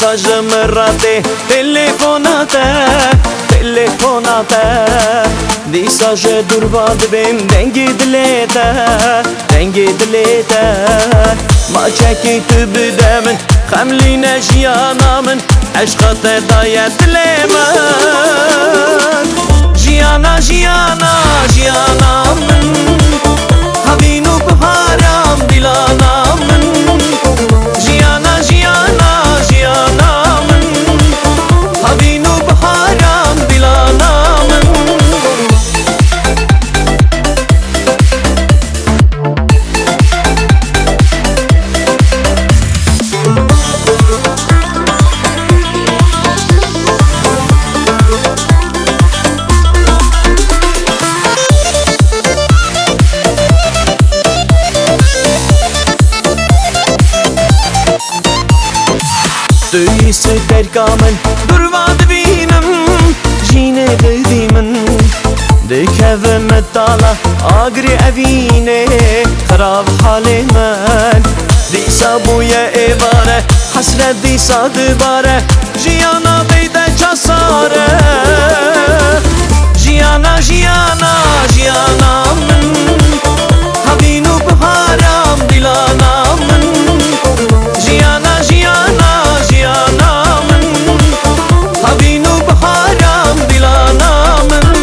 mesajı mırate telefonate Disajı durbadı bim dengi dilete Ma çeki tübü demin Xemline jiyanamın Eşka tedayet dilemen Jiyanamın Havinu bharam dilanamın Jiyanamın Havinu bharam dilanamın Duyisi terkamın durvadı benim Jine dediğimin Dikevim tala agri evine Xarab halimen Disa buya evare Hasret disa dibare Jiyana beyde çasare Jiyanamın Havinu bharam dilanamın Jiyanamın Havinu bharam dilanamın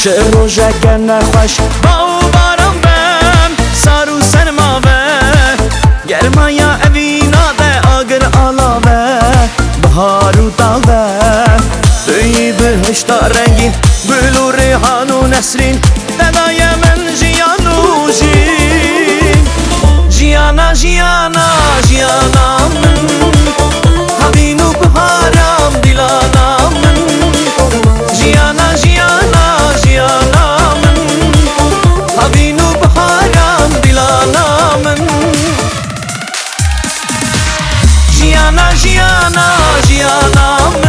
چه روژه که نخوش با بارم بم سارو سرماوه گرمایا اوینا ده آگر آلاوه بهارو تاوه دوی بهشتا رنگین گل و ریحان و نسرین ددای من جیانو جیانامن havinu bharam dilanamın Jiyanamın Havinu bharam dilanamın Jiyanamın